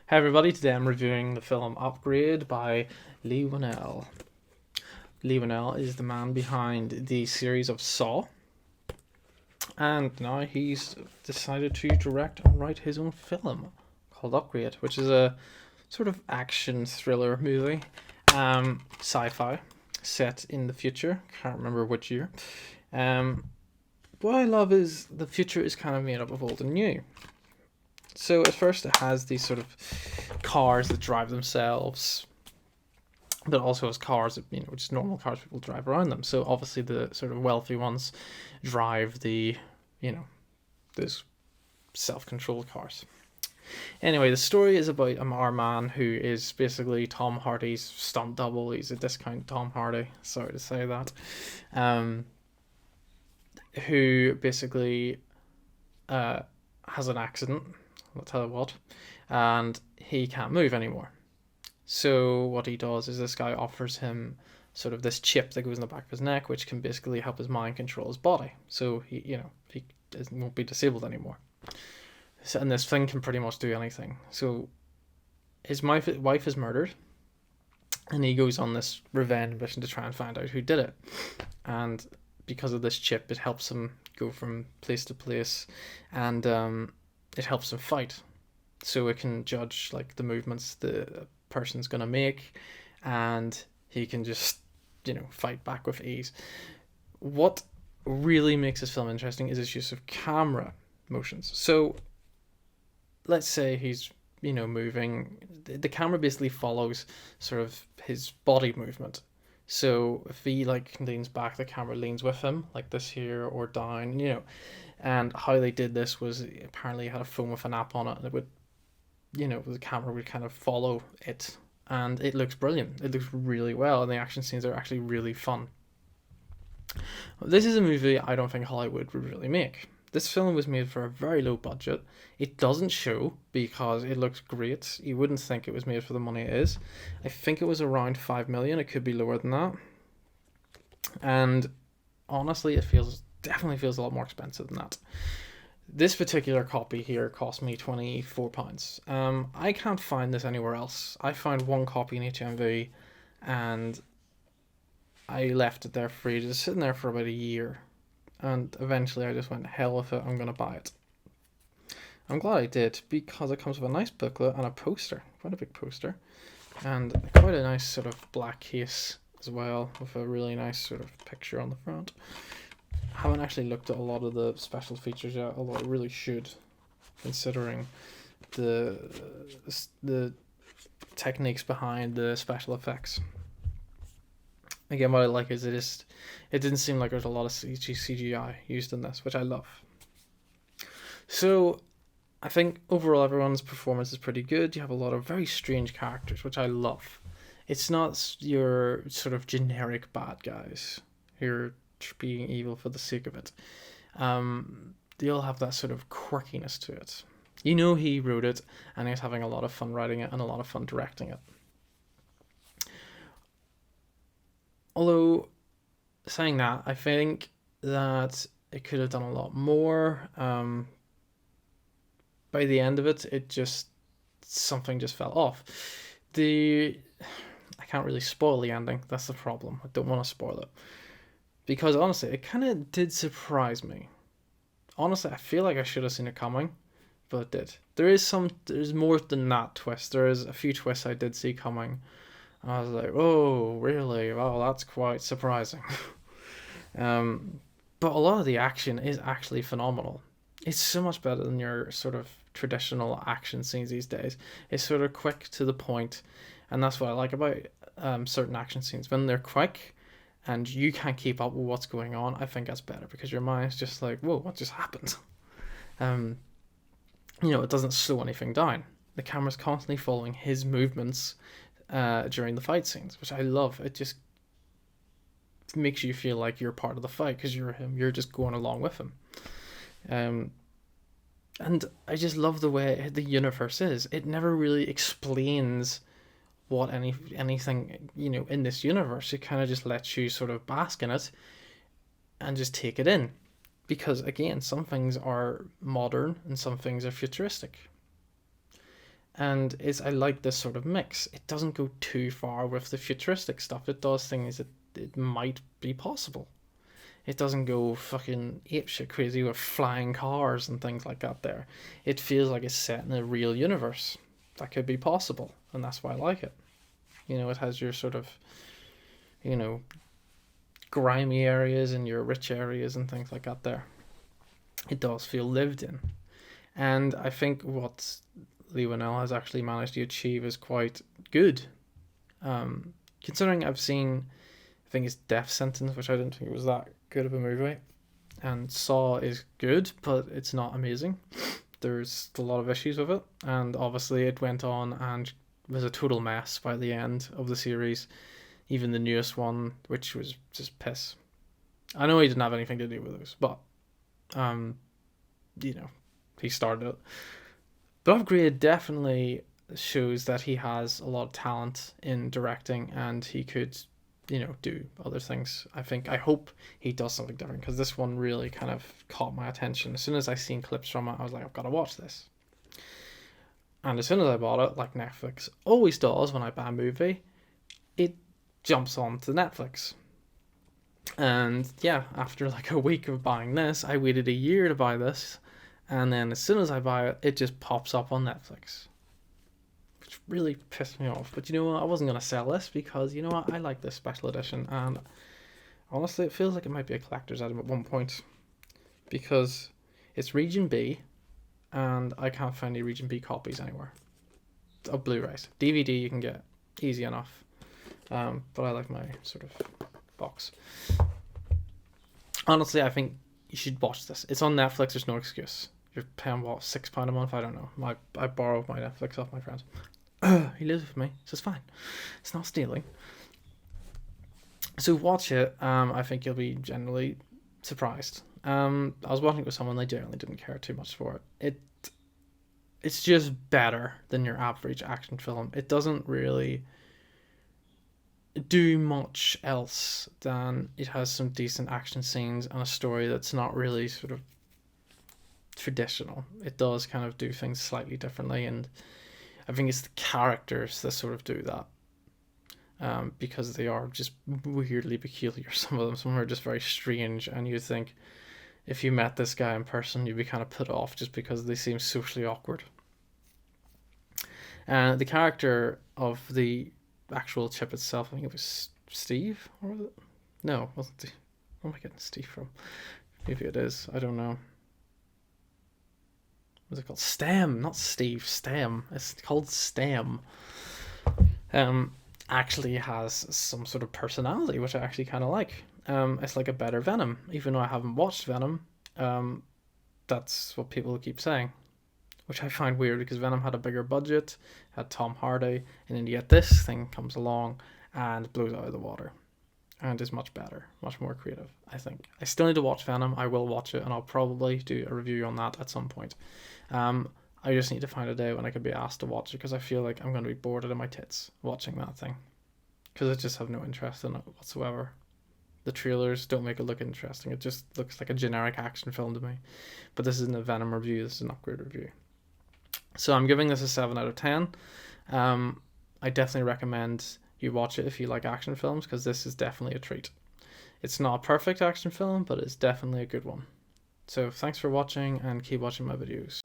Hey everybody, today I'm reviewing the film Upgrade by Lee Winnell. Lee Winnell is the man behind the series of Saw, and now he's decided to direct and write his own film called Upgrade, which is a sort of action thriller movie, sci-fi, set in the future. Can't remember which year. What I love is the future is kind of made up of old and new. So at first it has these sort of cars that drive themselves, but also has cars that, just normal cars people drive around them. So obviously the sort of wealthy ones drive the, those self-controlled cars. Anyway, the story is about our man who is basically Tom Hardy's stunt double. He's a discount Tom Hardy. Sorry to say that. Who basically has an accident. I'll tell you what, and he can't move anymore. So what he does is this guy offers him sort of this chip that goes in the back of his neck, which can basically help his mind control his body. So he won't be disabled anymore. So, and this thing can pretty much do anything. So his wife is murdered, and he goes on this revenge mission to try and find out who did it. And because of this chip, it helps him go from place to place, and it helps him fight. So it can judge like the movements the person's gonna make, and he can just fight back with ease. What really makes this film interesting is its use of camera motions. So let's say he's moving, the camera basically follows sort of his body movement. So if he leans back, the camera leans with him, like this here, or down, And how they did this was apparently had a phone with an app on it, and it would, the camera would kind of follow it, and it looks brilliant. It looks really well, and the action scenes are actually really fun. This is a movie I don't think Hollywood would really make. This film was made for a very low budget. It doesn't show because it looks great. You wouldn't think it was made for the money it is. I think it was around 5 million. It could be lower than that. And honestly, definitely feels a lot more expensive than that. This particular copy here cost me £24. I can't find this anywhere else. I found one copy in HMV, and I left it there free, just sitting there for about a year. And eventually I just went, hell with it, I'm going to buy it. I'm glad I did, because it comes with a nice booklet and a poster, quite a big poster, and quite a nice sort of black case as well, with a really nice sort of picture on the front. I haven't actually looked at a lot of the special features yet, although I really should, considering the techniques behind the special effects. Again, what I like is it didn't seem like there's a lot of CGI used in this, which I love. So I think overall everyone's performance is pretty good. You have a lot of very strange characters, which I love. It's not your sort of generic bad guys who are being evil for the sake of it. They all have that sort of quirkiness to it. He wrote it, and he's having a lot of fun writing it and a lot of fun directing it. Although, saying that, I think that it could have done a lot more. By the end of it, something just fell off. I can't really spoil the ending. That's the problem. I don't want to spoil it. Because honestly, it kind of did surprise me. Honestly, I feel like I should have seen it coming, but it did. There's more than that twist. There is a few twists I did see coming. I was like, oh, really? Wow, that's quite surprising. But a lot of the action is actually phenomenal. It's so much better than your sort of traditional action scenes these days. It's sort of quick to the point, and that's what I like about certain action scenes. When they're quick and you can't keep up with what's going on, I think that's better, because your mind's just like, whoa, what just happened? It doesn't slow anything down. The camera's constantly following his movements during the fight scenes, which I love. It just makes you feel like you're part of the fight because you're him. You're just going along with him. And I just love the way the universe is. It never really explains what anything in this universe. It kind of just lets you sort of bask in it and just take it in, because again, some things are modern and some things are futuristic. And I like this sort of mix. It doesn't go too far with the futuristic stuff. It does things that it might be possible. It doesn't go fucking apeshit crazy with flying cars and things like that there. It feels like it's set in a real universe. That could be possible, and that's why I like it. It has your sort of, you know, grimy areas and your rich areas and things like that there. It does feel lived in. And I think what Lee Winnell has actually managed to achieve is quite good. Considering I've seen, I think it's Death Sentence, which I didn't think was that good of a movie. And Saw is good, but it's not amazing. There's a lot of issues with it. And obviously it went on and was a total mess by the end of the series. Even the newest one, which was just piss. I know he didn't have anything to do with those, but he started it. The Upgrade definitely shows that he has a lot of talent in directing, and he could, do other things. I hope he does something different, because this one really kind of caught my attention. As soon as I seen clips from it, I was like, I've got to watch this. And as soon as I bought it, like Netflix always does when I buy a movie, it jumps onto Netflix. And yeah, after like a week of buying this, I waited a year to buy this, and then as soon as I buy it, it just pops up on Netflix, which really pissed me off. But you know what? I wasn't going to sell this, because you know what? I like this special edition, and honestly, it feels like it might be a collector's item at one point, because it's Region B, and I can't find any Region B copies anywhere of Blu-rays. DVD you can get easy enough, but I like my sort of box. Honestly, I think you should watch this. It's on Netflix. There's no excuse. You're paying what, £6 a month? I don't know. I borrow my Netflix off my friend. He lives with me, so it's fine. It's not stealing. So watch it. I think you'll be generally surprised. I was watching it with someone. They generally didn't care too much for it. It's just better than your average action film. It doesn't really do much else than it has some decent action scenes and a story that's not really sort of traditional. It does kind of do things slightly differently, and I think it's the characters that sort of do that, because they are just weirdly peculiar. Some of them are just very strange, and you think if you met this guy in person, you'd be kind of put off just because they seem socially awkward. And the character of the actual chip itself, I think it was Steve, or was it? No, it wasn't Steve. Where am I getting Steve from? Maybe it is. I don't know. What's it called? Stem, not Steve. Stem. It's called Stem. Actually has some sort of personality, which I actually kind of like. It's like a better Venom, even though I haven't watched Venom. That's what people keep saying, which I find weird, because Venom had a bigger budget, had Tom Hardy, and then yet this thing comes along and blows it out of the water, and is much better, much more creative, I think. I still need to watch Venom. I will watch it, and I'll probably do a review on that at some point. I just need to find a day when I could be asked to watch it, because I feel like I'm going to be bored out of my tits watching that thing, because I just have no interest in it whatsoever. The trailers don't make it look interesting. It just looks like a generic action film to me. But this isn't a Venom review, this is an Upgrade review. So I'm giving this a 7 out of 10. I definitely recommend you watch it if you like action films, because this is definitely a treat. It's not a perfect action film, but it's definitely a good one. So thanks for watching, and keep watching my videos.